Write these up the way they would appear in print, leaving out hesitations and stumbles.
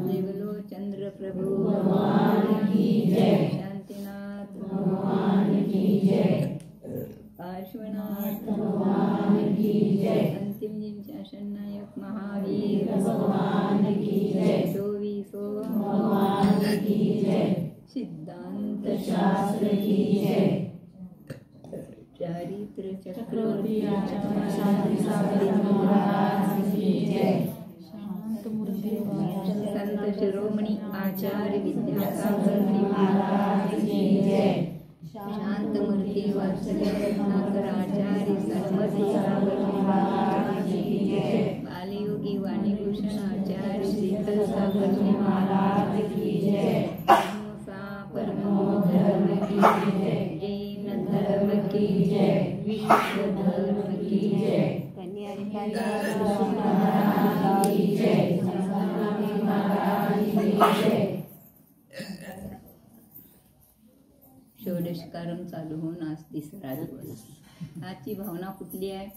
देवलो चंद्र प्रभु भगवान की जय। शांतिनाथ भगवान की जय। पार्श्वनाथ भगवान की जय। अंतिम दिन शासन नायक महावीर भगवान की जय। 24 भगवान की जय। सिद्धांत शास्त्र की जय। चारित्र चक्रवर्ती महाराज की जय। संत शिरोमणी आचार्य विद्यासागर महाराज की जय। शांत मूर्ति वात्सल्य रत्नाकर आचार्य सरस्वती सागर महाराज की जय। बालयोगी वाणीभूषण आचार्य शीतल सागर महाराज की जय। परमो धर्म की जय। जैन धर्म की जय। विश्व धर्म की जय। महाराज की जय। षोडशकारम चालू होऊन आज 3रा दिवस। आजची भावना कुठली आहे?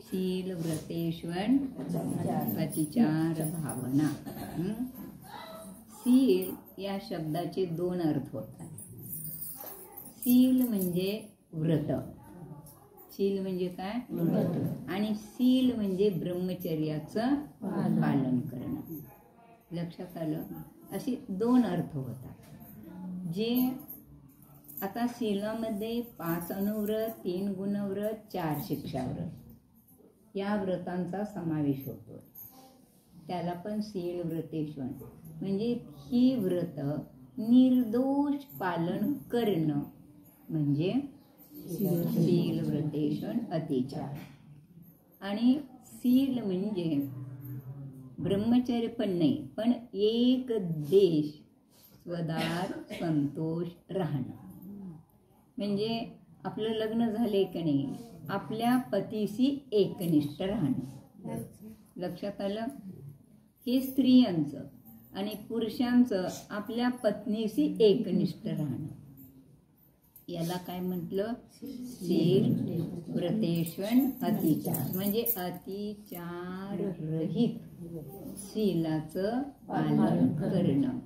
शील व्रतेश्वर अतिचार भावना। शील या शब्दाचे 2 अर्थ होतात। शील म्हणजे व्रत, शील म्हणजे काय? आणि शील म्हणजे ब्रह्मचर्याचं पालन करणं। लक्षात आलं? असे 2 अर्थ होतात। जे आता शीलामध्ये 5 अनुव्रत, 3 गुणव्रत, 4 शिक्षाव्रत या व्रतांचा समावेश होतो। त्याला पण शील व्रतेश्वर म्हणजे ही व्रत निर्दोष पालन करणं म्हणजे शील व्रतेश्वर अतिचार। आणि शील म्हणजे ब्रह्मचर्य पण नाही, पण एक देश स्वदार संतोष राहणं। म्हणजे आपलं लग्न झाले की नाही, आपल्या पतीशी एकनिष्ठ राहणं। लक्षात आलं? हे स्त्रियांचं आणि पुरुषांचं आपल्या पत्नीशी एकनिष्ठ राहणं। याला काय म्हटलं? शील व्रतेश्वर अतिचार म्हणजे अतिचार रहित शीलाचं पालन करणं।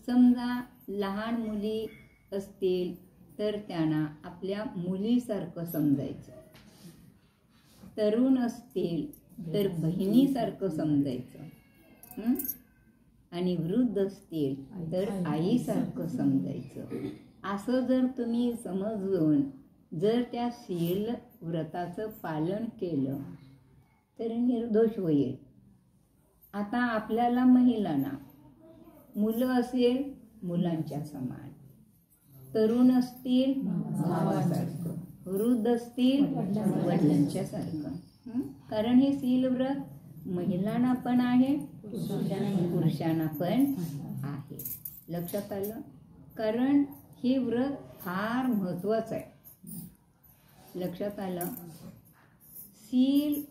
समजा लहान मुली असतील तर त्यांना आपल्या मुलीसारखं समजायचं, तरुण असतील तर बहिणीसारखं समजायचं, आणि वृद्ध असतील तर आईसारखं समजायचं। असं जर तुम्ही समजून जर त्या शील व्रताचं पालन केलं तर निर्दोष होईल। आता आपल्याला महिलांना मुलं असेल मुलांच्या समान, तरुण असतील भावासारखं, वृद्ध असतील वडिलांच्या सारखं। कारण हे शील व्रत महिलांना पण आहे, पुरुषांना पण आहे। लक्षात आलं? कारण हे व्रत फार महत्वाचं आहे। लक्षात आलं? शील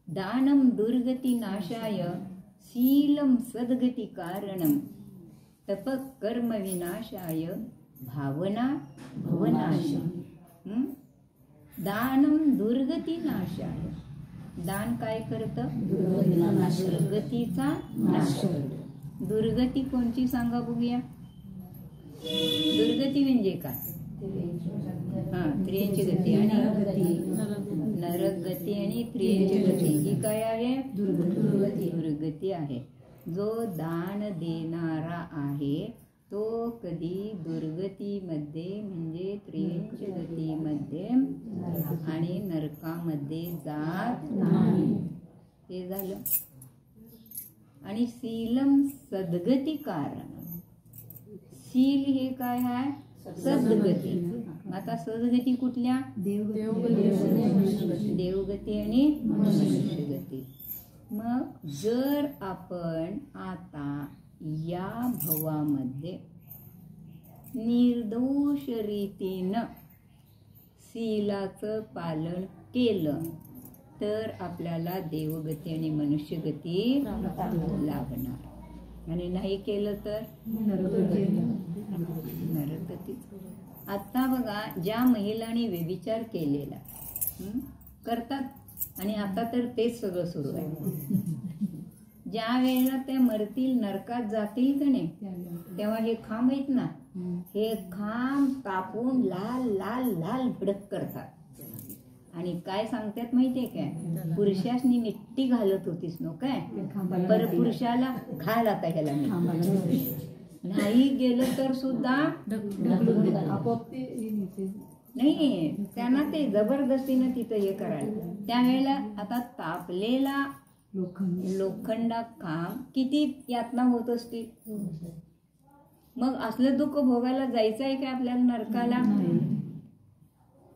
दानम दुर्गती नाशाय शीलम सद्गती कारणम तप कर्म विनाशाय भावना भवनाश। दानम दुर्गती नाशाय, दान काय करतं? दुर्गतीचा नाश करतं। दुर्गती कोणची सांगा बघूया? दुर्गती म्हणजे काय? त्रियांची गती आणि नरक गती आणि त्रियांची गती ही काय आहे? दुर्गती आहे। जो दान देणारा आहे तो कधी दुर्गतीमध्ये म्हणजे त्रियांची गतीमध्ये आणि नरकामध्ये जात नाही। हे झालं। आणि शीलम सद्गती कारण, शील हे काय आहे? सद्गती। आता सद्गती कुठल्या? देवगती आणि मनुष्यगती। मग जर आपण आता या भवामध्ये निर्दोष रीतीनं शीलाचं पालन केलं तर आपल्याला देवगती आणि मनुष्यगती लाभणार, आणि नाही केलं तर नरक होती. आता बघा ज्या महिलांनी व्यभिचार केलेला करतात आणि आता तर तेच सगळं सुरू आहे. ज्या वेळेला ते मरतील नरकात जातील का नाही तेव्हा हे खांब आहेत ना, हे खांब कापून लाल लाल लाल भडक करतात. आणि काय सांगतात माहितीये काय, पुरुषासनी मिट्टी घालत होतीस नो काय, पर पुरुषाला घाल आता ह्याला नाही गेलं तर सुद्धा नाही, त्यांना ते जबरदस्तीनं तिथं हे करायला. त्यावेळेला आता तापलेला लोखंडा खांब किती यातना होत असतील. मग असलं दुःख भोगायला जायचं आहे काय आपल्याला नरकाला.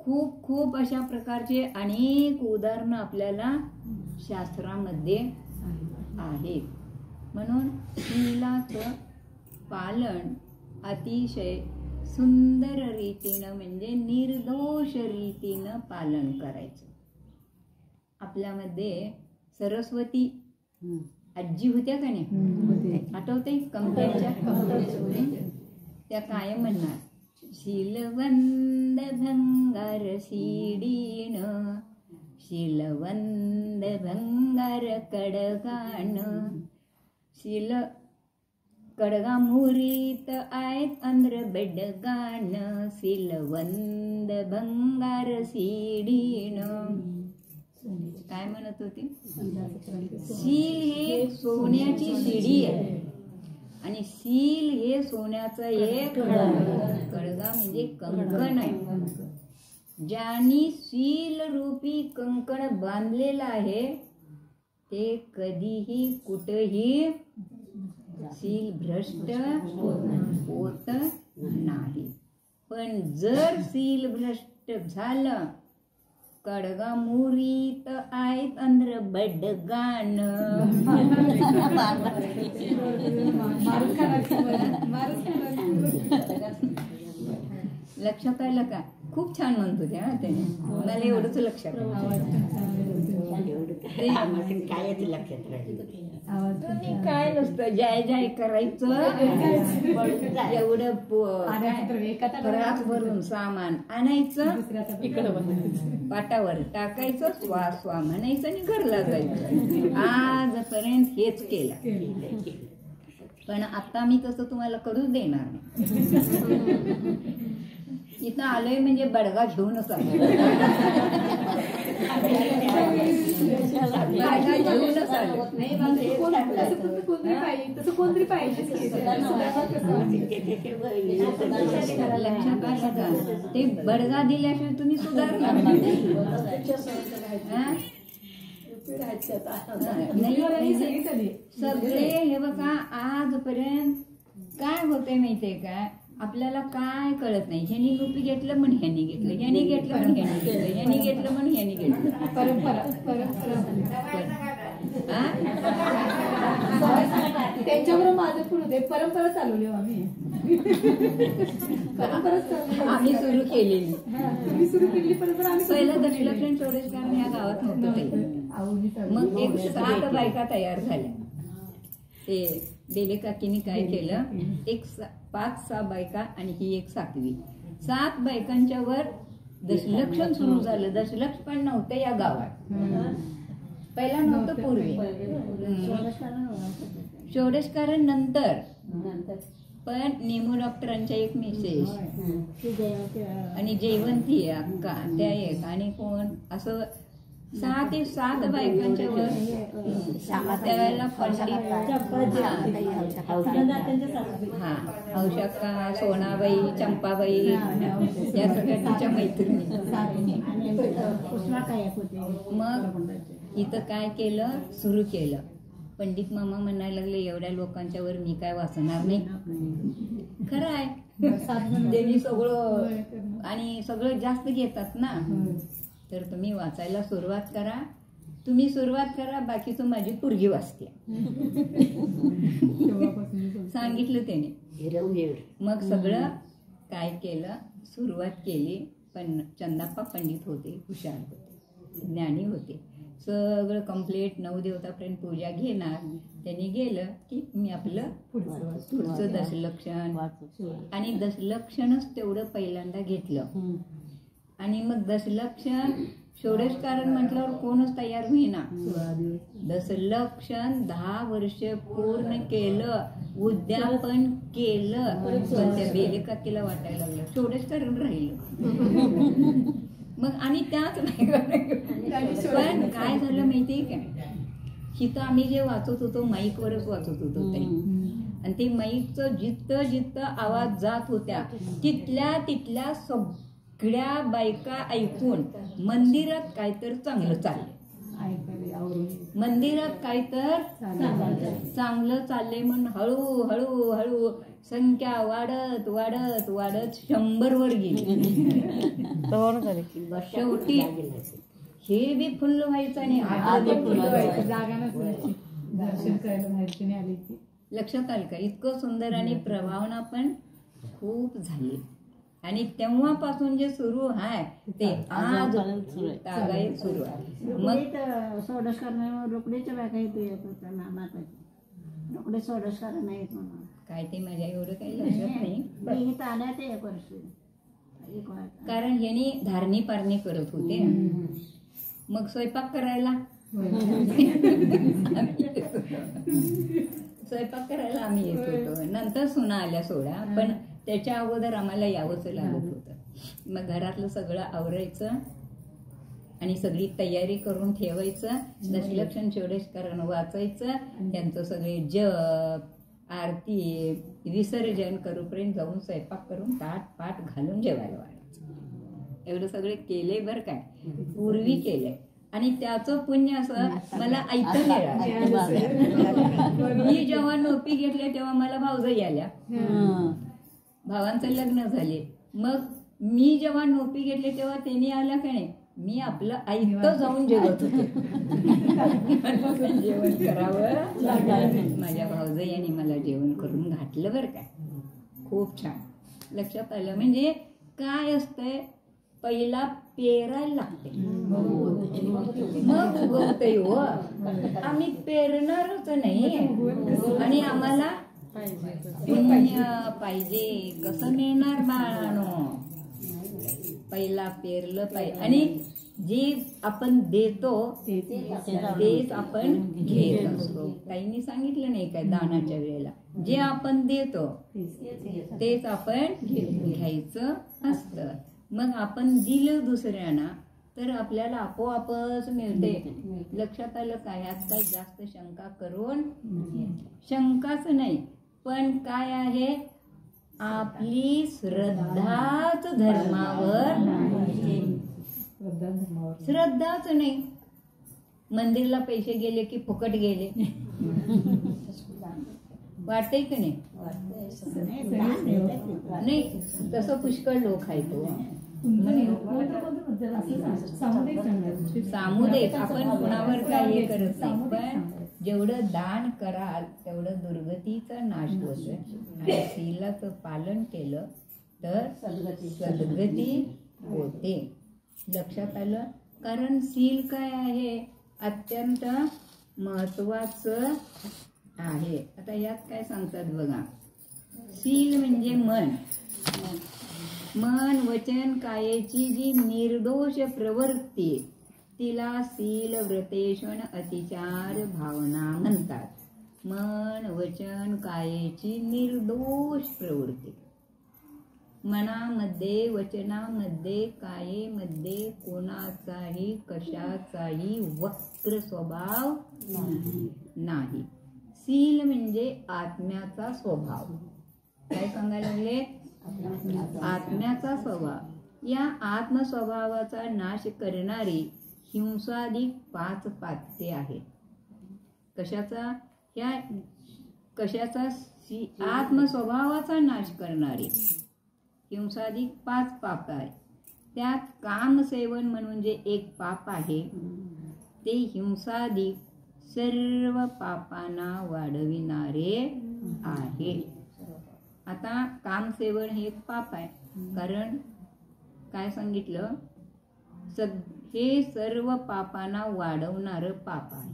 खूप खूप अशा प्रकारचे अनेक उदाहरणं आपल्याला शास्त्रामध्ये आहेत. म्हणून शीलाचं पालन अतिशय सुंदर रीतीनं म्हणजे निर्दोष रीतीनं पालन करायचं. आपल्यामध्ये सरस्वती आजी होत्या का नाही, आठवते कमतेच्या, त्या कायम म्हणणार शीलवंद भंगार शिडीन, शीलवंद भंगार कडगाण, शील कडगा मुरीत आहेत अंध्र बेडगाण, शीलवंद भंगार शिडीन. काय म्हणत होती, शील हे सोन्याची शिडी आहे आणि शील हे सोन्याचं एक कडगा म्हणजे कंकण आहे. ज्यांनी शील रूपी कंकण बांधलेलं आहे ते कधीही कुठेही शील भ्रष्ट होत नाही. पण जर शील भ्रष्ट झालं, कडगा मुरीत आहेत अंध्र बडगाण, लक्षात आलं का. खूप छान म्हणतो त्या त्याने, मला एवढंच लक्षात काय नसतं, जय जय करायचं एवढं घरात भरून सामान आणायचं, पाटावर टाकायचं, स्वा स्वा म्हणायचं आणि घरला जायचं. आजपर्यंत हेच केलं. पण आता मी तसं तुम्हाला करूच देणार नाही. इथं आलोय म्हणजे बडगा घेऊनच आलो, बडगा घेऊनच आलो. ते बडगा दिल्याशिवाय तुम्ही सुधारणार नाही. सगळे हे बघा आजपर्यंत काय होते माहितीये का, आपल्याला काय कळत नाही. ह्यानी रूपी घेतलं म्हणून ह्यानी घेतलं, ह्यानी घेतलं म्हणून ह्यानी घेतलं, ह्यानी घेतलं म्हणून ह्यानी घेतलं. परंपरा त्यांच्याबरोबर माझं पुढे ते परंपरा चालवली आम्ही. आम्ही सुरू केलेली, सुरू केली परंपरा. पहिलं दशलक्ष चोरेशकार या गावात नव्हतं. मग एक 7 बायका तयार झाल्या. ते बेले काकीने काय केलं, एक 5-6 बायका आणि ही एक 7वी, 7 बायकांच्या वर दशलक्षण सुरू झालं. दशलक्ष पण नव्हतं या गावात, पहिला नव्हतं पूर्वी. षोडशकारण नंतर. पण नेमू डॉक्टरांच्या एक मिसेस आणि जयवंती अक्का त्या एक आणि कोण असं 6 ते 7 बायकांच्या वर. त्यावेळेला हा हौशक्का, सोनाबाई, चंपाबाई या सगळ्या तिच्या मैत्रिणी. मग इथं काय केलं, सुरू केलं. पंडित मामा म्हणायला लागले एवढ्या लोकांच्या वर मी काय वाचणार नाही. खरं आहे, देवी सगळं आणि सगळं जास्त घेतात ना. तर तुम्ही वाचायला सुरुवात करा, तुम्ही सुरुवात करा, बाकीचं माझी पोरगी वाचते. सांगितलं त्याने. मग सगळं काय केलं, सुरुवात केली. पण चंदाप्पा पंडित होते, हुशार होते, ज्ञानी होते. सगळं कम्प्लीट नवदेवतापर्यंत पूजा घेणार. त्यांनी गेलं की मी आपलं पुढचं दशलक्षण आणि दशलक्षणच तेवढं पहिल्यांदा घेतलं. आणि मग दशलक्षण षोडशकारण म्हटल्यावर कोणच तयार होईना. दशलक्षण 10 वर्ष पूर्ण केलं, उद्यापन केलं, पण त्या बेलेकाकीला वाटायला लागलं षोडशकारण राहिलं. मग आणि त्याच पण काय झालं माहितीये काय, हिथं आम्ही जे वाचत होतो माईकवरच वाचत होतो ताई. आणि ते माईकचं जिथं जिथं आवाज जात होत्या तिथल्या सगळ्या बायका ऐकून मंदिरात काय तर चांगलं चाललंय, मंदिरात काय तर चांगलं चाललंय म्हणून हळू हळू संख्या वाढत वाढत वाढत 100 वर गेली. शेवटी हे बी फुल्ल व्हायचं आणि जागा नसायची दर्शन करायला बाहेरची आली की. लक्षात आलं का, इतकं सुंदर आणि प्रभावना पण खूप झाली. आणि तेव्हापासून जे सुरू आहे ते आज तागायत सुरू आहे. मग सोडस करणं रोकडीच्या बायका येत होत्या ना माताची, रोकडे सोडस करणं येत म्हणून काय ते माझ्या एवढं काही लक्षात नाही. मी ताण्यात 1 वर्ष कारण ह्यानी धारणी पारणी करत होते. मग स्वयंपाक करायला आम्ही येत होतो. नंतर सुना आल्या सोडा, पण त्याच्या अगोदर आम्हाला यावंच लागत होतं. मग घरातलं सगळं आवरायचं आणि सगळी तयारी करून ठेवायचं. दशलक्षण षोडशकारण वाचायचं, त्यांचं सगळे जप आरती विसर्जन करूपर्यंत जाऊन स्वयंपाक करून ताट पाट घालून जेवायला वाढायचं. एवढं सगळे केले बरं काय, पूर्वी केलंय. आणि त्याचं पुण्य असं मला ऐकतं मिळालं. मी जेव्हा नोपी घेतल्या तेव्हा मला भाऊजाई आल्या, भावांचं लग्न झाले. मग मी जेव्हा नोपी घेतली तेव्हा त्यांनी आला का नाही, मी आपलं ऐकतं जाऊन जेवत होते. जेवण करावं, माझ्या भाऊजाईने मला जेवण करून घातलं बरं काय. खूप छान लक्षात आलं. म्हणजे काय असतंय, पहिला पेरायला लागते मग उगवतंय. हो, आम्ही पेरणारच नाही आणि आम्हाला पुण्य पाहिजे. कसं मिळणार बाळानो, पहिला पेरलं पाहिजे. आणि जे आपण देतो तेच आपण घेत असतो. ताईंनी सांगितलं नाही काय, दानाच्या वेळेला जे आपण देतो तेच आपण घ्यायचं असतं. मग आपण दिलं दुसऱ्यांना तर आपल्याला आपोआपच मिळते. लक्षात आलं काय, यात काही जास्त शंका करून, शंकाच नाही पण काय आहे, आपली श्रद्धाच धर्मावर, श्रद्धाच नाही. मंदिरला पैसे गेले की फुकट गेले वाटतंय की नाही. नाही तसं पुष्कळ लोक आहेत. सामुदायिक आपण कुणावर काय हे करत नाही, पण जेवढं दान कराल तेवढं दुर्गतीचा नाश होतोय. आणि शीलाचं पालन केलं तर सद्गती होते. लक्षात आलं. कारण शील काय आहे, अत्यंत महत्वाचं आहे. आता यात काय सांगतात बघा, शील म्हणजे मन, मन वचन कायेची जी निर्दोष प्रवृत्ती तिला शील व्रतेषण अतिचार भावना म्हणतात. मन वचन कायेची निर्दोष प्रवृत्ती, मनामध्ये वचनामध्ये कायेमध्ये कोणाचाही कशाचाही वक्र स्वभाव नाही. शील म्हणजे आत्म्याचा स्वभाव. काय सांगायला लागले, आत्म्याचा स्वभाव. या आत्मस्वभावाचा नाश करणारी हिंसादिक 5 पात्ये आहेत. कशाचा, या कशाचा, आत्मस्वभावाचा नाश करणारी हिंसादिक 5 पाप आहेत. त्यात कामसेवन म्हणून जे एक पाप आहे ते हिंसादिक सर्व पापांना वाढविणारे आहे. आता कामसेवन हे एक पाप आहे. कारण काय सांगितलं, हे सर्व पापांना वाढवणारं पाप आहे.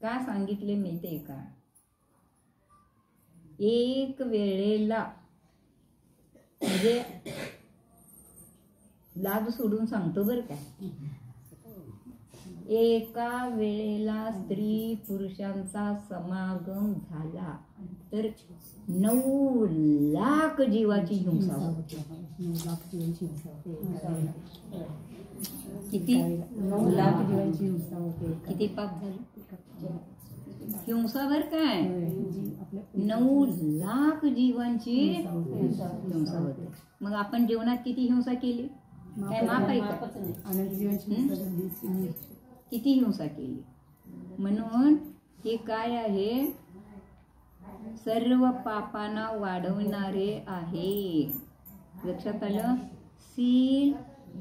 का सांगितले माहितीये का? एक वेळेला म्हणजे लाभ सोडून सांगतो बरं का, एका वेळेला स्त्री पुरुषांचा समागम झाला तर 9 लाख जीवाची हिंसा होते. किती? 9 लाख जीवांची हिंसा होते. किती पाप झाले? हिंसा बर काय? 9 लाख जीवांची हिंसा होते. मग आपण जीवनात किती हिंसा केली? काय माप आहे का? अनेक जीवांची हिंसा झाली. किती हिंसा केली? म्हणून हे काय आहे? सर्व पापांना वाढवणारे आहे. लक्षात आलं? शील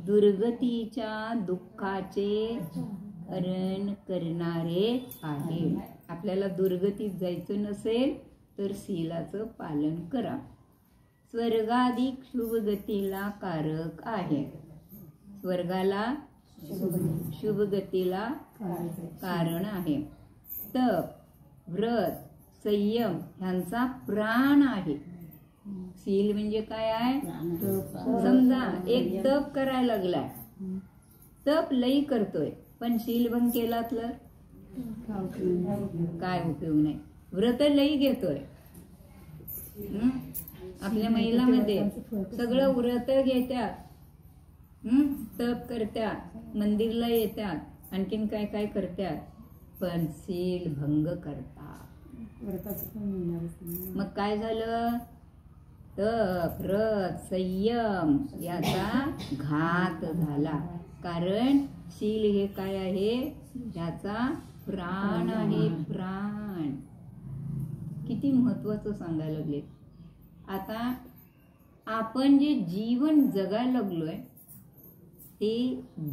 दुर्गतीच्या दुःखाचे हरण करणारे आहे. आपल्याला दुर्गतीत जायचं नसेल तर शीलाचं पालन करा. स्वर्गाधिक शुभगतीला कारक आहे. स्वर्गाला शुभगतीला कारण आहे. तप, व्रत, संयम ह्यांचा प्राण आहे. शील म्हणजे काय आहे? समजा एक तप करायला लागलाय, तप लई करतोय पण शीलभंग केला तर काय उपयोग नाही. व्रत लई घेतोय, आपल्या महिलांमध्ये सगळं व्रत घेत्यात, तप करत्यात, मंदिरला येतात, आणखीन काय काय करत्यात, पण शील भंग करतात. मग काय झालं? तप, व्रत, संयम याचा घात झाला. कारण शील हे काय आहे? याचा प्राण आहे. प्राण किती महत्वाचं सांगायला लागले. आता आपण जे जीवन जगायला लागलोय ते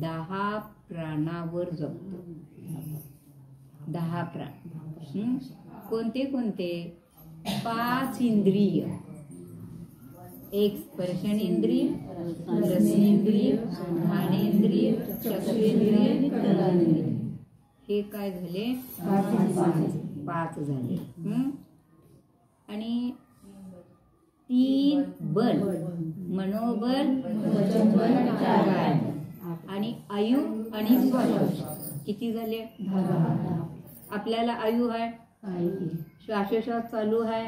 10 प्राणावर जगतो. 10 प्राण. कोणते कोणते? 5 इंद्रिय. एक स्पर्शनेंद्रिय, रसनेंद्रिय, घ्राणेंद्रिय, चक्षुरेंद्रिय, कर्मेंद्रिय. हे काय झाले? 5 झाले. आणि 3 बल, मनोबल, वचनबल, काय आणि आयु आणि श्वास. किती झाले? 10. आपल्याला आयु आहे, श्वासोश्वास चालू आहे,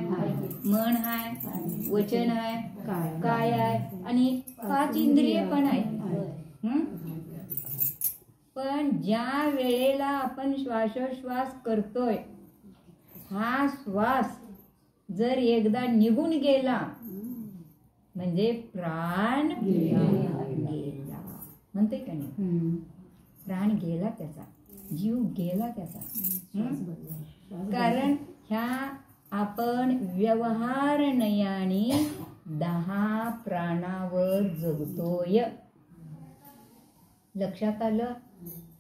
मन आहे, वचन आहे, काय आहे आणि 5 इंद्रिय पण आहे. पण ज्या वेळेला आपण श्वासोश्वास करतोय, हा श्वास जर एकदा निघून गेला म्हणजे प्राण गेला. म्हणते का नाही? प्राण गेला त्याचा, जीव गेला त्याचा. कारण ह्या आपण व्यवहार नयाने 10 प्राणावर जगतोय. लक्षात आलं?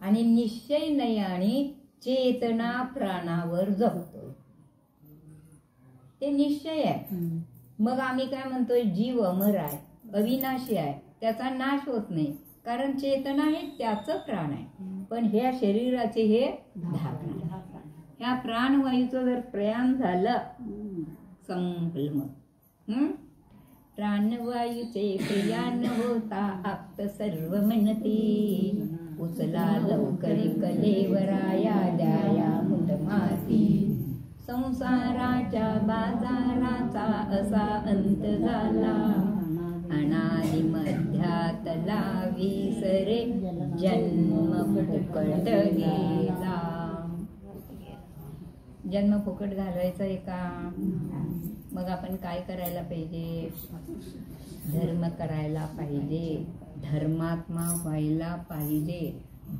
आणि निश्चय नयाने चेतना प्राणावर जगतोय. ते निश्चय आहे. मग आम्ही काय म्हणतोय? जीव अमर आहे, अविनाशी आहे, त्याचा नाश होत नाही. कारण चेतना हे त्याचं प्राण आहे. पण ह्या शरीराचे हे 10 प्राण. ह्या प्राणवायूचं जर प्रयाण झालं संपलं. मग प्राणवायूचे प्रयाण होता आप्त सर्व म्हणती, उचला लवकरी कलेवराया द्याया मुठ माती. संसाराच्या बाजाराचा असा अंत झाला, अनादि मध्यातला विसरे जन्म फुकट गेला. जन्म फुकट घालवायचा आहे का? मग आपण काय करायला पाहिजे? धर्म करायला पाहिजे, धर्मात्मा व्हायला पाहिजे.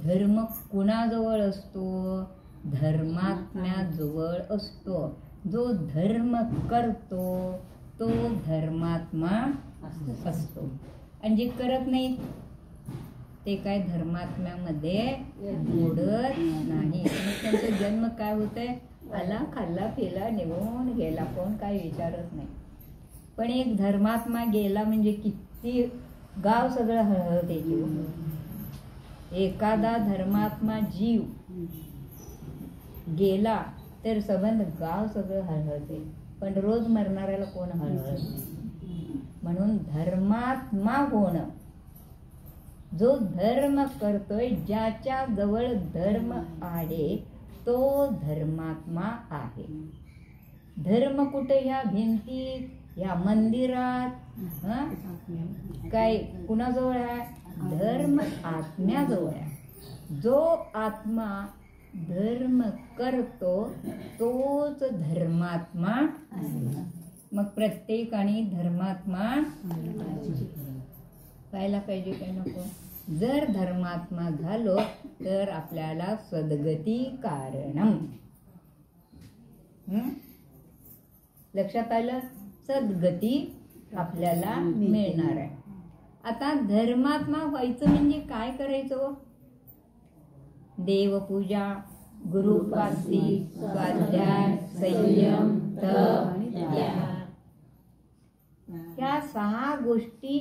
धर्म कुणाजवळ असतो? धर्मात्म्याजवळ असतो. जो धर्म करतो तो धर्मात्मा असतो. आणि जे करत नाही ते काय धर्मात्म्यामध्ये मोडत नाही. मग त्यांचा जन्म काय होतंय? आला, खाल्ला, पिला, निघून गेला, कोण काय विचारत नाही. पण एक धर्मात्मा गेला म्हणजे किती गाव सगळं हळहळते. एखादा धर्मात्मा जीव गेला तर संबंध गाव सगळं हळहळते, पण रोज मरणाऱ्याला कोण हळहळत? म्हणून धर्मात्मा होणं, जो धर्म करतोय, ज्याच्या जवळ धर्म आहे तो धर्मात्मा आहे. धर्म कुठे? ह्या भिंतीत, ह्या मंदिरात, काय कुणाजवळ आहे? धर्म आत्म्याजवळ आहे. जो आत्मा धर्म करतो तोच धर्मात्मा. मग प्रत्येकाने धर्मात्मा पाहायला पाहिजे काय नको? जर धर्मात्मा झालो तर आपल्याला सद्गती कारणम. लक्षात आलं? सद्गती आपल्याला मिळणार आहे. आता धर्मात्मा व्हायचं म्हणजे काय करायचं? देवपूजा, गुरुपासी, स्वाध्याय, संयम, तप, ह्या 6 गोष्टी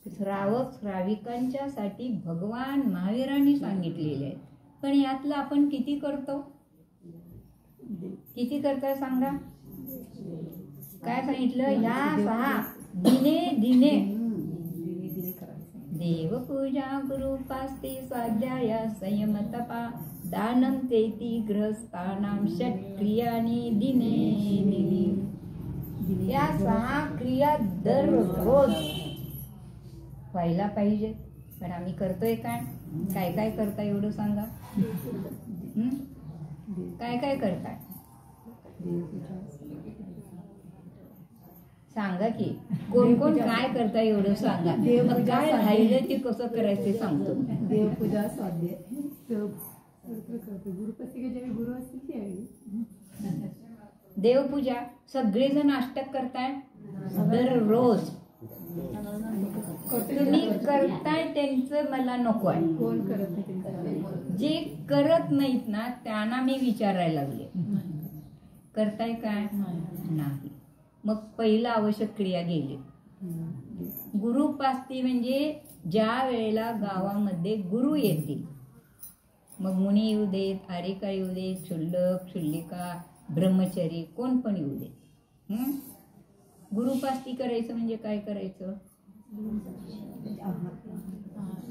श्रावक श्राविकांच्या साठी भगवान महावीरांनी सांगितलेले आहेत. पण यातलं आपण किती करतो? किती करताय सांगा? काय सांगितलं? ह्या 6 दिने दिने देवपूजा, गुरुपास्ती, स्वाध्याय, संयम, तपा, दानं चेती, गृहस्थानां, षट्क्रियानी दिने दिने. या 6 क्रिया दररोज व्हायला पाहिजे. पण आम्ही करतोय काय? काय काय करताय एवढं सांगा? काय काय करताय सांगा की? कोण कोण काय करताय एवढं सांगा. मग काय राहिलं ते कसं करायचं ते सांगतो. देवपूजा, स्वाध्याय, गुरुपती गुरु असतील. देवपूजा सगळेजण अष्टक करताय दररोज. तुम्ही करताय त्यांचं मला नको आहे. कोण करत नाही? जे करत नाहीत ना त्यांना मी विचारायला लागले, करताय काय? नाही. मग पहिला आवश्यक क्रिया गेली. गुरुपास्ती म्हणजे ज्या वेळेला गावामध्ये गुरु येतील, मग मुनी येऊ देत, आरिका येऊ देत, क्षुल्लक, क्षुल्लिका, ब्रह्मचारी, कोण पण येऊ देत. गुरुपास्ती करायचं म्हणजे काय करायचं?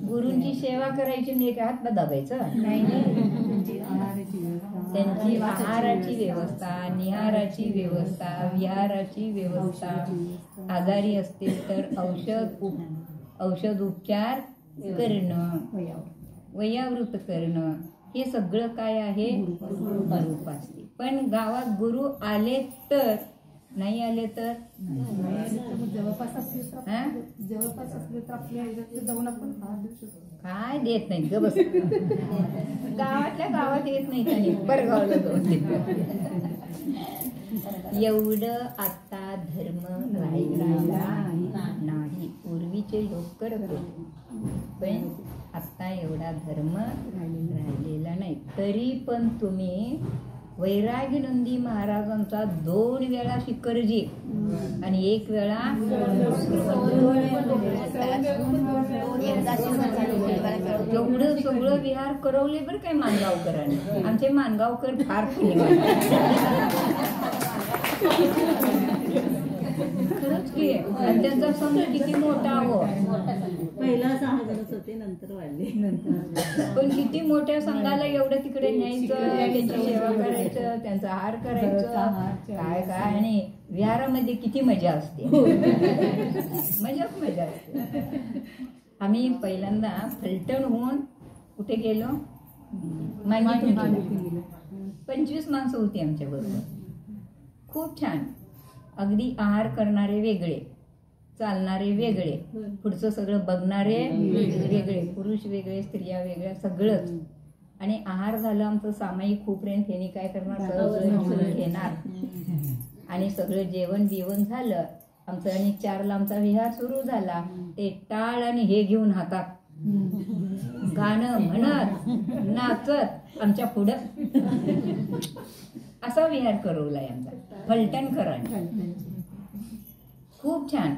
गुरूंची सेवा करायची म्हणजे काय हात दाबायचं? त्यांची आहाराची व्यवस्था, निहाराची व्यवस्था, विहाराची व्यवस्था, आजारी असतील तर औषध उपचार करणं, वयावृत करणं, हे सगळं काय आहे? गुरुपास्ती. पण गावात गुरु आले तर, नाही आले तर जवळपास असले तर आपल्या जाऊन आपण काय देत नाही ग बस. गावातल्या गावात येत नाही का? परगावला जाऊन एवढं आता धर्म राहिला नाही. पूर्वीचे लोक करत होते पण आता एवढा धर्म राहिलेला नाही. तरी पण तुम्ही वैरागी नंदी महाराजांचा 2 वेळा शिखरजी आणि 1 वेळा एवढं सगळं विहार करवले बरं काय मानगावकरांनी. आमचे मानगावकर फार खरंच की. आणि त्यांचा संघ किती मोठा हो. पहिला 6 जणच होते, नंतर वाढले. पण किती मोठ्या संघाला एवढं तिकडे न्यायचं, त्यांची सेवा करायचं, त्यांचा आहार करायचं, काय काय. आणि विहारामध्ये किती मजा असते. मजा असते. आम्ही पहिल्यांदा फलटण होऊन कुठे गेलो? मांगी. 25 माणसं होती आमच्या बरोबर. खूप छान. अगदी आहार करणारे वेगळे, चालणारे वेगळे, पुढचं सगळं बघणारे वेगळे, पुरुष वेगळे, स्त्रिया वेगळ्या, सगळंच. आणि आहार झालं आमचं सामायिक खूप रेन. त्यांनी काय करणार? सगळं घेणार. आणि सगळं जेवण बिवण झालं आमचं. आणि 4ला आमचा विहार सुरू झाला. ते टाळ आणि हे घेऊन हातात गाणं म्हणत नाचत आमच्या पुढं असा विहार करवलाय आमचा फलटणकरांनी. खूप छान.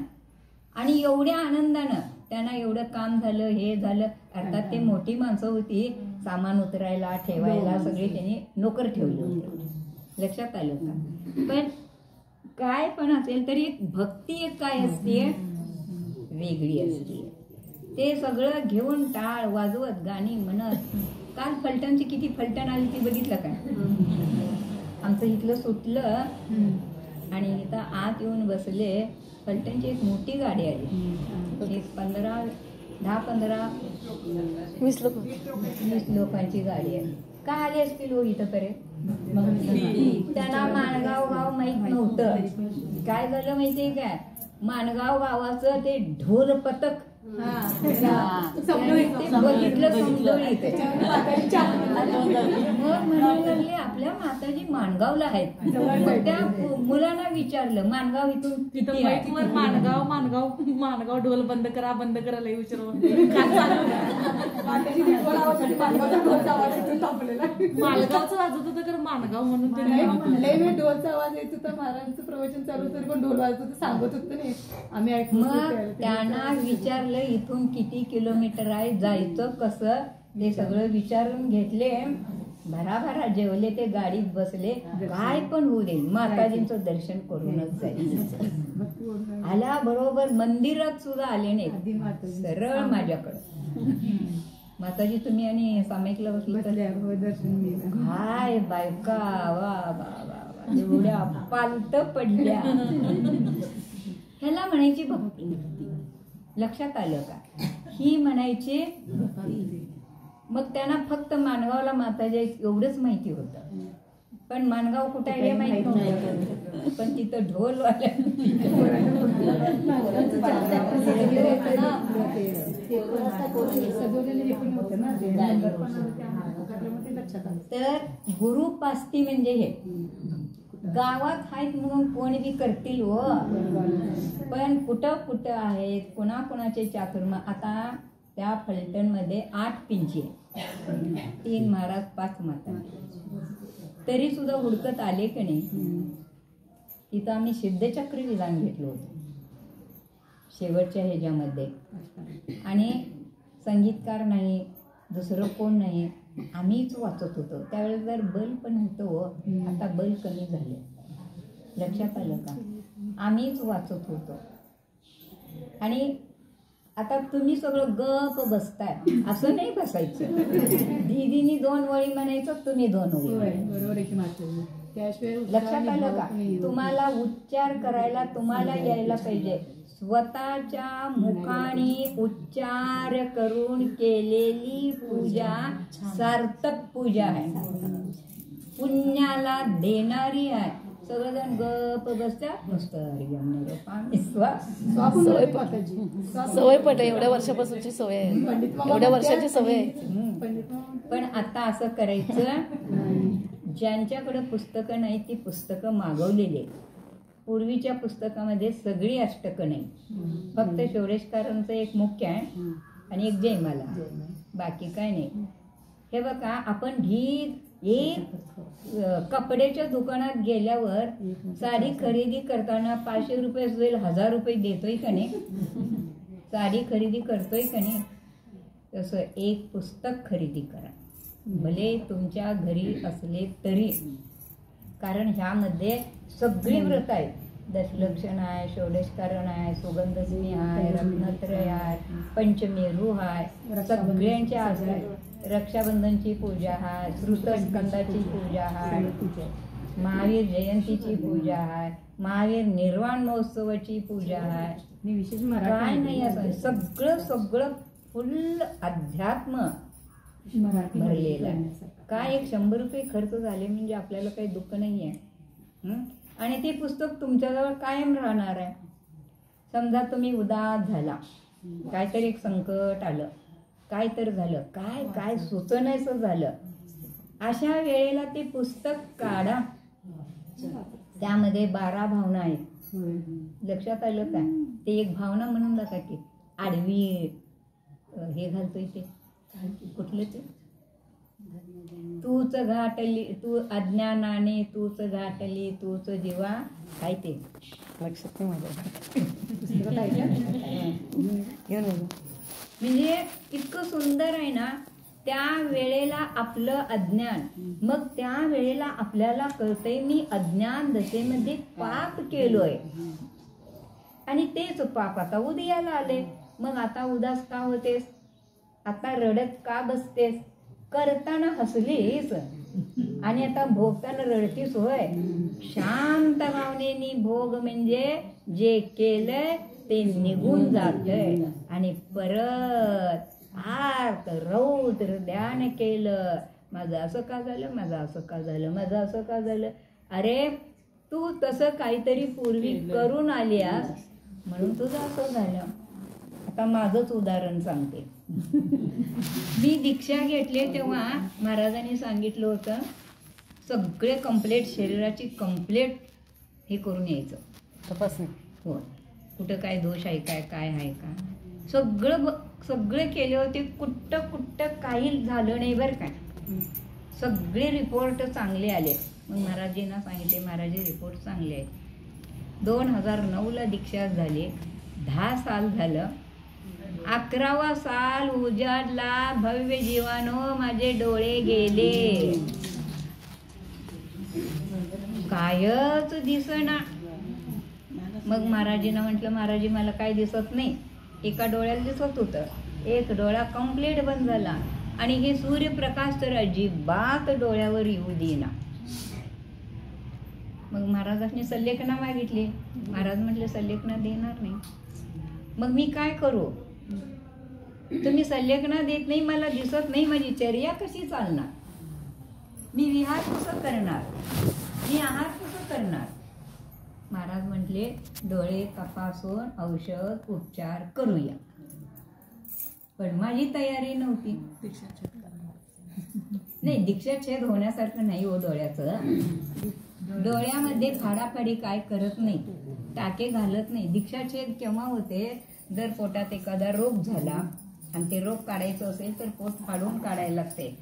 आणि एवढ्या आनंदानं त्यांना एवढं काम झालं, हे झालं. अर्थात ते मोठी माणसं होती, सामान उतरायला ठेवायला सगळे त्यांनी नोकर ठेवले होते. लक्षात आलं का? पण काय पण असेल तरी एक भक्ती एक काय असते, वेगळी असते. ते सगळं घेऊन टाळ वाजवत गाणी म्हणत. काल फलटणची किती फलटण आली ती बघितलं का? आमचं इथलं सुटलं आणि इथं आत येऊन बसले. फलटणची एक मोठी गाडी आली, एक 10-15-20 लोकांची गाडी आहे. का आली असतील हो इथं तरी? त्यांना माणगाव गाव माहित नव्हतं. काय झालं माहितीये काय? माणगाव गावाचं ते ढोल पथक बघितलं समजवली. मग म्हणायला लागले आपल्या माताजी माणगावला आहेत. त्या मुलांना विचारलं माणगाव इथून किती आहे? माणगाव ढोल बंद करा लई उशीर मालगावचं वाजत होतं तर माणगाव म्हणून ढोलचा आवाज येत होता. महाराजांचं प्रवचन चालू तरी पण ढोल वाजत होतं, सांगत होतं नाही आम्ही ऐकून. मग त्यांना विचारलं इथून किती किलोमीटर आहे, जायचं कसं, ते सगळं विचारून घेतले. भराभरा जेवले, ते गाडीत बसले. काय पण होऊ दे माताजींचं दर्शन करूनच जायचं. आल्याबरोबर मंदिरात सुद्धा आले नाहीत, सरळ माझ्याकडं. माताजी तुम्ही आणि सामायिकला बसलं काय बायका वा वा वा एवढ्या पालत पडल्या. ह्याला म्हणायची भक्ती. लक्षात आलं का? ही म्हणायची भक्ती. मग त्यांना फक्त माणगावला माताजी एवढंच माहिती होतं. पण माणगाव कुठे आहे हे माहित नव्हतं. पण तिथं ढोल वाल्या तर गुरुपास्ती म्हणजे हे गावात आहेत म्हणून कोण बी करतील हो. पण कुठं कुठं आहेत, कोणाकोणाचे चातुर्मा. आता त्या फलटण मध्ये 8 पिंची, 3 महाराज 5 माता. तरी सुद्धा हुडकत आले की नाही. तिथं आम्ही सिद्धचक्र विधान घेतलं होतं शेवटच्या ह्याच्यामध्ये. आणि संगीतकार नाही, दुसरं कोण नाही, आम्हीच वाचत होतो. त्यावेळेस जर बल पण होतं, आता बल कमी झाले. लक्षात आलं का? आम्हीच वाचत होतो. आणि आता तुम्ही सगळं गप बसताय, असं नाही बसायचं. दीदीनी 2 वळी म्हणायचं, तुम्ही 2 वळी. लक्षात आलं का? तुम्हाला उच्चार करायला तुम्हाला यायला पाहिजे. स्वतःच्या मुखाने उच्चार करून केलेली पूजा सार्थक पूजा आहे, पुण्याला देणारी आहे. सगळेजण गप बसतात, सवय पडली. एवढ्या वर्षापासूनची सवय आहे, एवढ्या वर्षाची सवय आहे. पण आता असं करायचं, ज्यांच्याकडे पुस्तकं नाही ती पुस्तकं मागवलेली. पूर्वीच्या पुस्तकामध्ये सगळी अष्टकं नाही, फक्त षोडशकारांचं एक मुख्य आहे आणि एक जयमाला, बाकी काय नाही. हे बघा, आपण कपड्याच्या दुकानात गेल्यावर साडी खरेदी करताना 500 रुपये जाईल, 1000 रुपये देतोय का नाही? साडी खरेदी करतोय का नाही? तसं एक पुस्तक खरेदी करा, भले तुमच्या घरी असले तरी. कारण ह्यामध्ये सगळी व्रत आहेत. दशलक्षण आहे, षोडशकारण आहे, सुगंधस्मी आहे, रत्नत्रय आहे, पंचमेरू आहे, सगळ्यांच्या असतात. रक्षाबंधनची पूजा आहे, श्रुतस्कंदाची पूजा आहे, महावीर जयंतीची पूजा आहे, महावीर निर्वाण महोत्सवाची पूजा आहे. काय नाही असं सगळं सगळं फुल अध्यात्म भरलेलं आहे. काय 100 रुपये खर्च झाले म्हणजे आपल्याला काही दुःख नाही आहे. आणि ते पुस्तक तुमच्याजवळ कायम राहणार आहे. समजा तुम्ही उदास झाला, काहीतरी एक संकट आलं, काय तर झालं, काय सुचनायचं झालं, अशा वेळेला ते पुस्तक काढा. त्यामध्ये 12 भावना आहेत. लक्षात आलं का? ते एक भावना म्हणून नका की आडवी हे घालतोय ते कुठलं ते, तूच घाटली तू अज्ञानाने, तूच घाटली तूच जीवा, काय ते लक्षात नाही माझ्या. म्हणजे इतकं सुंदर आहे ना. त्या वेळेला आपलं अज्ञान, मग त्या वेळेला आपल्याला कळतंय मी अज्ञान दशेमध्ये पाप केलोय आणि तेच पाप आता उदयाला आले. मग आता उदास का होतेस, आता रडत का बसतेस, करताना हसलीस आणि आता भोगताना रडतीस होय. शांत भावनेनी भोग म्हणजे जे केलंय ते निघून जातंय आणि परत आर्त रौद्र ध्यान केलं. माझं असं का झालं, माझं असं का झालं, माझं असं का झालं. अरे तू तसं काहीतरी पूर्वी करून आलीस म्हणून तुझं असं झालं. आता माझंच उदाहरण सांगते. मी दीक्षा घेतली तेव्हा महाराजांनी सांगितलं होतं सगळे कंप्लेट, शरीराची कंप्लेट हे करून यायचं, तपासणी. हो कुठं काय दोष आहे काय, काय आहे का, सगळे केले होते. कुठं काही झालं नाही बरं काय. सगळे रिपोर्ट चांगले आले. मग महाराजींना सांगितले महाराजी रिपोर्ट चांगले आहेत. 2009ला दीक्षा झाली, 10 साल झालं. 11वा साल उजाडला, भव्य जीवानो माझे डोळे गेले, कायच दिसना. मग महाराजींना म्हटलं महाराजी मला काय दिसत नाही. एका डोळ्याला दिसत होतं, एक डोळा कंप्लीट बंद झाला आणि हे सूर्यप्रकाश तर अजिबात डोळ्यावर येऊ देना. मग महाराजांनी सल्लेखना मागितली. महाराज म्हटले सल्लेखना देणार नाही. मग मी काय करू, तुम्ही सल्लेखना देत नाही, मला दिसत नाही, माझी चर्या कशी चालणार, मी विहार कसं करणार, मी आहार कसं करणार. महाराज म्हटले डोळे तपासून औषध उपचार करूया. पण माझी तयारी नव्हती. नाही दीक्षाछेद होण्यासारखं नाही हो डोळ्याचं. डोळ्यामध्ये फाडाफाडी काय करत नाही, टाके घालत नाही. दीक्षाछेद केव्हा होते, जर पोटात एखादा रोग झाला आणि ते रोग काढायचं असेल तर पोट फाडून काढायला लागते,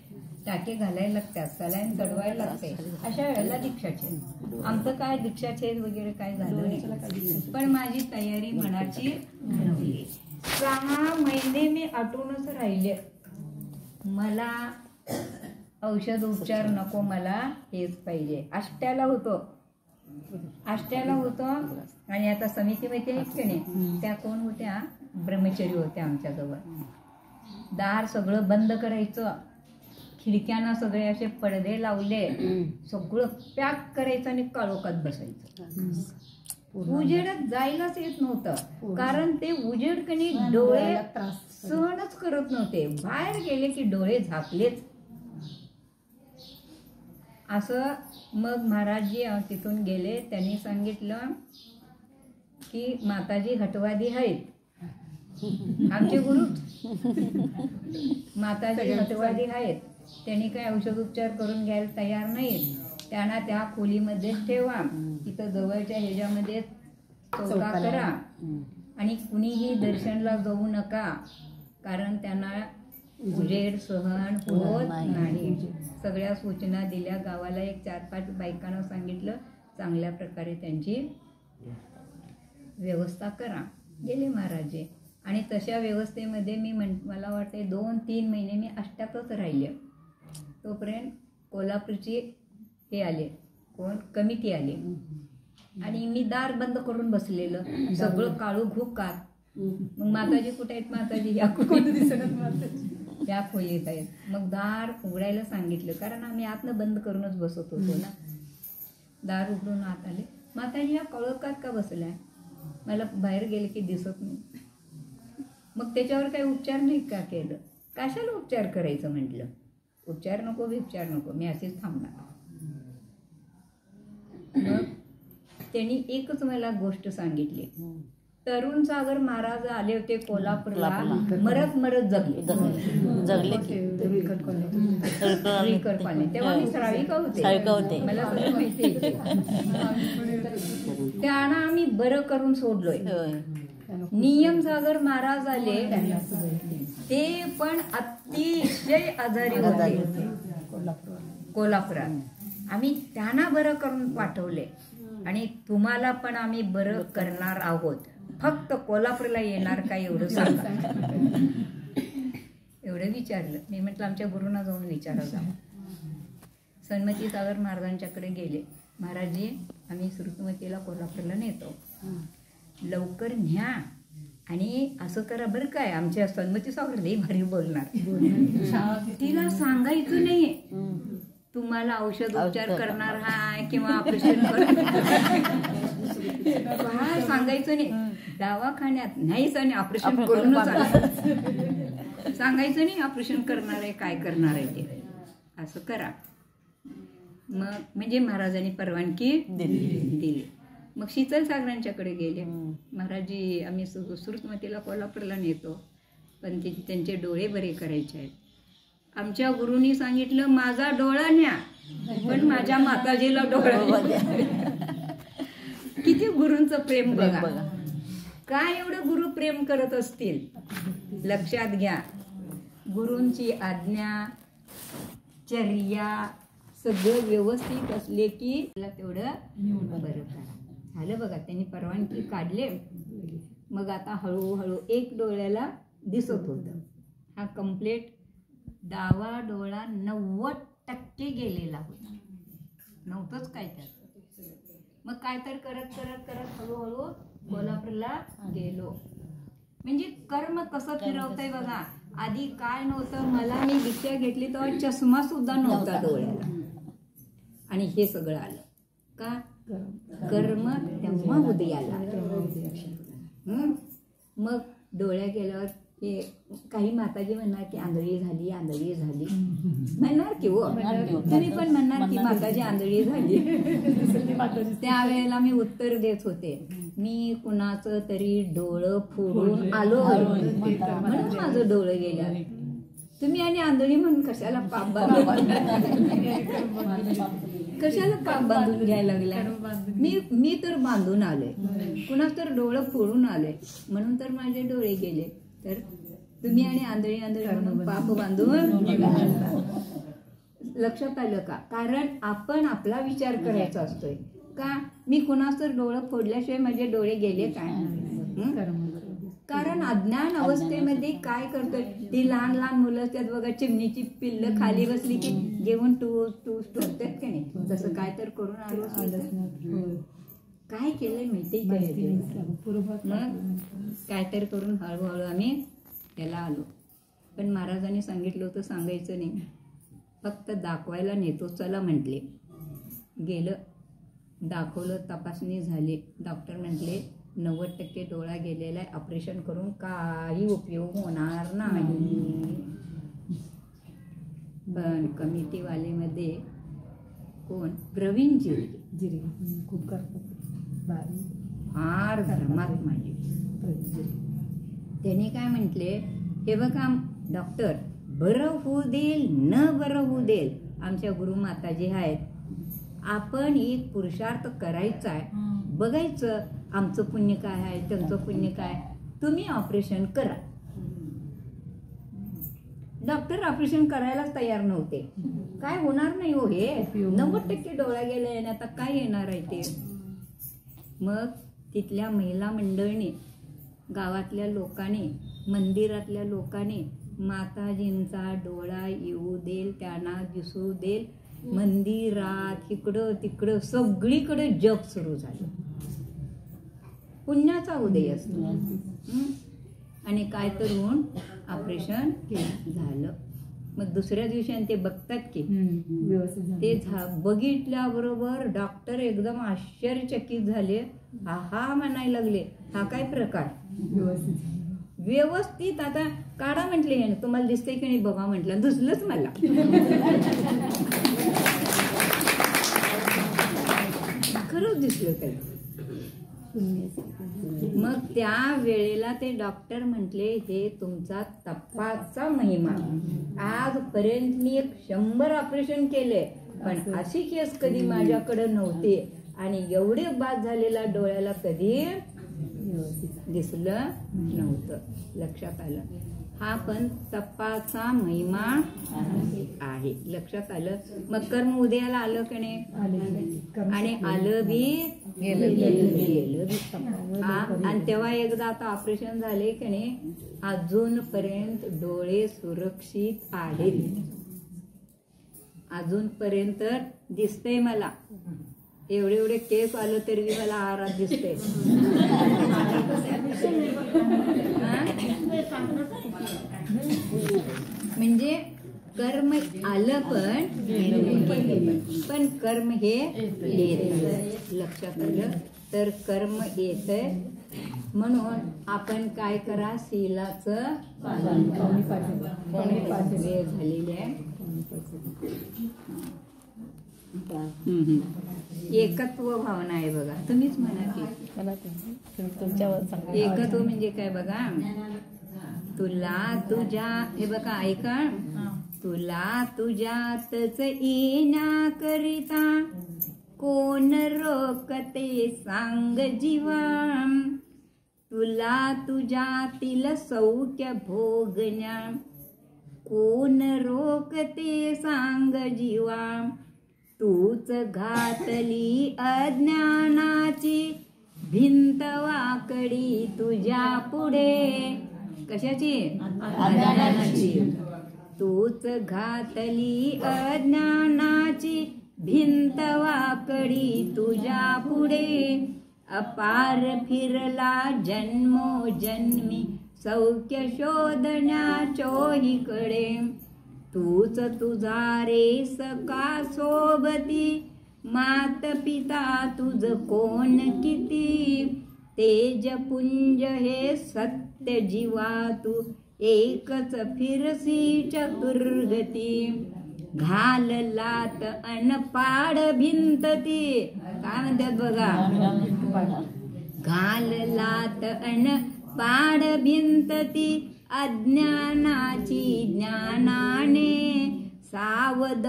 टाके घालायला लागतात, सलाईन चढवायला लागते. अशा वेळेला दीक्षाछेद. आमचं काय दीक्षाछेद वगैरे काय झालं नाही, पण माझी तयारी मनाची नव्हती. 6 महिने मी आटूनच राहिले. मला औषध उपचार नको, मला हेच पाहिजे. आष्ट्याला होतो आणि आता समितीमध्ये आहेत की नाही, त्या कोण होत्या, ब्रह्मचरी होत्या आमच्याजवळ. दार सगळं बंद करायचं, खिडक्यांना सगळे असे पडदे लावले, सगळं पॅक करायचं आणि काळोखात बसायचं. उजेडात जायलाच येत नव्हतं, कारण ते उजेड कणी डोळे सहनच करत नव्हते. बाहेर गेले की डोळे झाकलेच. असं मग महाराजजी तिथून गेले. त्यांनी सांगितलं की माताजी हटवादी आहेत, आमचे गुरु माताजी हटवादी आहेत, त्यांनी काही औषध उपचार करून घ्यायला तयार नाहीत. त्यांना त्या खोलीमध्येच ठेवा, तिथं जवळच्या ह्याच्यामध्ये चौका करा आणि कुणीही दर्शनला जाऊ नका, कारण त्यांना उजेड सहन होत नाही. सगळ्या सूचना दिल्या. गावाला एक 4-5 बायकांना सांगितलं चांगल्या प्रकारे त्यांची व्यवस्था करा. गेले महाराजे आणि तशा व्यवस्थेमध्ये मी मला वाटते 2-3 महिने मी अष्ट्यातच राहिले. तोपर्यंत कोल्हापूरची हे आले, कोण कमिटी आले आणि मी दार बंद करून बसलेलं, सगळं काळू घुकात. मग माताजी कुठे आहेत, माताजी या कुठे दिसत, या खोलीत आहेत. मग दार उघडायला सांगितलं, कारण आम्ही आतनं बंद करूनच बसत होतो ना. दार उघडून आत आले. माताजी या काळोखात का बसलाय, मला बाहेर गेले की दिसत नाही. मग त्याच्यावर काही उपचार नाही का केलं, कशाला उपचार करायचं म्हटलं. उपचार नको, विपचार नको, मी असेच थांबणार. मग त्यांनी एकच मला गोष्ट सांगितली. तरुण सागर महाराज आले होते कोल्हापूरला, मरत जगले की तेव्हा मी श्राविका होते, मला सगळं माहिती. त्यांना आम्ही बरं करून सोडलोय. नियम सागर महाराज आले, ते पण अतिशय आजारी होते कोल्हापुरात. आम्ही त्यांना बरं करून पाठवले आणि तुम्हाला पण आम्ही बरं करणार आहोत. फक्त कोल्हापूरला येणार का एवढं सांगा. एवढं विचारलं. मी म्हटलं आमच्या गुरुंना जाऊन विचारा जा. सन्मती सागर महाराजांच्याकडे गेले. महाराजजी आम्ही श्रुतमतीला कोल्हापूरला नेतो, लवकर न्या आणि असं करा बरं काय. आमच्या सन्मती सागर लई भारी बोलणार. तिला सांगायचं नाही तुम्हाला औषध उपचार करणार हाय किंवा ऑपरेशन काय सांगायचं नाही. दवाखान्यात नाहीच आणि ऑपरेशन करूनच आलं. सांगायचं नाही ऑपरेशन करणार आहे काय करणार आहे ते. असं करा. मग म्हणजे महाराजांनी परवानगी दिली. मग शीतल सागरांच्याकडे गेले. महाराजजी आम्ही श्रुतमतीला कोल्हापूरला नेतो, पण त्यांचे डोळे बरे करायचे आहेत. आमच्या गुरुनी सांगितलं माझा डोळा न्या, पण माझ्या माताजीला डोळा किती गुरूंचं प्रेम बघा. काय एवढं गुरु प्रेम करत असतील. लक्षात घ्या, गुरूंची आज्ञा चर्या सगळं व्यवस्थित असले की तेवढं बरं करा. झालं बघा, त्यांनी परवानगी काढले. मग आता हळूहळू एक डोळ्याला दिसत होतं. हा कम्प्लीट डावा डोळा 90% गेलेला होता. नव्हतंच काय त्यात. मग काय तर करत करत करत हळूहळू कोल्हापूरला गेलो. म्हणजे कर्म कसं फिरवतंय बघा. आधी काय नव्हतं. मला मी दीक्षा घेतली तेव्हा चष्मा सुद्धा नव्हता डोळ्याला, आणि हे सगळं आलं का. कर्म तेव्हा उदयाला. मग डोळ्या गेल्यावर हे काही माताजी म्हणणार की आंधळी झाली आंधळी झाली म्हणणार की हो. तुम्ही पण म्हणणार की माताजी आंधळी झाली. त्यावेळेला मी उत्तर देत होते, मी कुणाचं तरी डोळं फोडून आलो म्हणून माझं डोळं गेलं. तुम्ही आणि आंधळी म्हणून कशाला पाप कशाला पाप बांधून घ्यायला लागलाय. मी तर बांधून आलोय, कुणाच तर डोळं फोडून आलंय म्हणून तर माझे डोळे गेले. तर तुम्ही आणि आंधळी आंधळी म्हणून पाप बांधून. लक्षात आलं का. कारण आपण आपला विचार करायचा असतोय का. मी कुणाच तर डोळं फोडल्याशिवाय माझे डोळे गेले काय. कारण अज्ञान अवस्थेमध्ये काय करतोय. ती लहान लहान मुलं त्यात बघा, चिमणीची पिल्लं खाली बसली की घेऊन टूस टूस टोचतात का नाही. तसं काय तर करून आलो. काय केलंय माहिती काय. मग काय तर करून हळूहळू आम्ही त्याला आलो. पण महाराजांनी सांगितलं होतं सांगायचं नाही, फक्त दाखवायला नेतो चला म्हटले. गेलं, दाखवलं, तपासणी झाली. डॉक्टर म्हटले 90% डोळा गेलेला आहे, ऑपरेशन करून काही उपयोग होणार नाही. पण कमिटीवालेमध्ये कोण प्रवीण जिरे खूप करतात, फार धर्मात माझे. त्यांनी काय म्हटले, हे बघा डॉक्टर, बरं होऊ देईल न बरं होऊ देईल, आमच्या गुरुमाताजी आहेत, आपण एक पुरुषार्थ करायचा आहे, बघायचं आमचं पुण्य काय आहे त्यांचं पुण्य काय. तुम्ही ऑपरेशन करा. डॉक्टर ऑपरेशन करायलाच तयार नव्हते. काय होणार नाही हो, हे 90% डोळा गेला आणि आता काय येणार आहे ते. मग तिथल्या महिला मंडळीने, गावातल्या लोकांनी, मंदिरातल्या लोकांनी माताजींचा डोळा येऊ देल, त्यांना दिसू देल. मंदिरात इकडं तिकडं सगळीकडे जग सुरू झालं. पुण्याचा उदय असतो. आणि काय तर होऊन ऑपरेशन झालं. मग दुसऱ्या दिवशी ते बघतात की ते बघितल्याबरोबर डॉक्टर एकदम आश्चर्यचकित झाले. हा म्हणायला लागले, हा काय प्रकार व्यवस्थित. आता काढा म्हटले, तुम्हाला दिसतंय की नाही बघा म्हटलं. दुसलंच मला. खरंच दिसलं काही. मग त्या वेळेला ते डॉक्टर म्हटले, हे तुमचा तपाचा महिमा. आजपर्यंत मी 100 ऑपरेशन केले, पण अशी केस कधी माझ्याकडे नव्हती. आणि एवढे बाद झालेला डोळ्याला कधी दिसलं नव्हतं. लक्षात आलं. हा पण तपाचा महिमा आहे. लक्षात आलं. मग कर्म उदयाला आलं की नाही. आणि आलं बी आणि तेव्हा एकदा आता ऑपरेशन झाले की नाही, अजूनपर्यंत डोळे सुरक्षित आहेत. अजूनपर्यंत दिसतंय मला. एवढे एवढे केस आलं तरी मला आरात दिसते. म्हणजे कर्म आलं पण कर्म हे येत. लक्षात आलं तर कर्म येतंय. म्हणून आपण काय करा, शीलाचं वेळ झालेली आहे. एकत्व भावना आहे बघा. तुम्हीच म्हणा की तुमच्यावर सांगा. एकत्व म्हणजे काय बघा. तुला तुझ्या, हे बघा ऐका, तुला तुझ्यातच येण्या करिता कोण रोकते सांग जीवा. तुला तुझ्यातील सौख्य भोगण्या कोण रोकते सांग जीवा. तूच घातली अज्ञानाची भिंत वाकडी तुझ्या पुढे. कशाची? अज्ञानाची. तूच घातली अज्ञानाची भिंत वाकडी तुझ्या पुढे. अपार फिरला जन्मोजन्मी सौख्य शोधण्या चोहीकडे. तूच तुझा रेस का सोबती मात पिता तुझ कोण किती. तेजपुंज हे सत्य जीवा तू एकच फिरसी चतुर्गती. घाललात अनपाड भिंत ती. काय म्हणतात बघा. घाललात अनपाड भिंत ती अज्ञानाची ज्ञानाने. सावध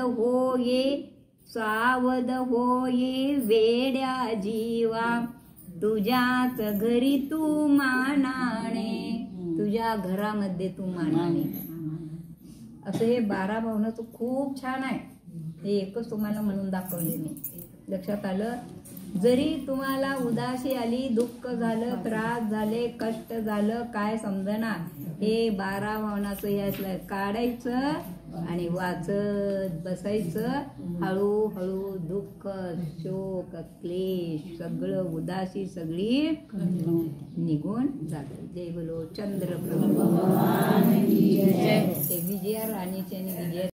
होये वेड्या जीवा. तुझ्याच घरी तू मानाने. तुझ्या घरामध्ये तू मानाने. असं हे 12 भावनाचं खूप छान आहे. हे एकच तुम्हाला म्हणून दाखवले मी. लक्षात आलं. जरी तुम्हाला उदासी आली, दुःख झालं, त्रास झाले, कष्ट झालं, काय समजना, हे 12 भावनाचं यातलं काढायचं आणि वाचत बसायचं. हळूहळू दुःख, शोक, क्लेश, सगळं उदासी सगळी निघून जाते. जय बोलो चंद्रप्रभू. ते विजया राणीचे आणि विजया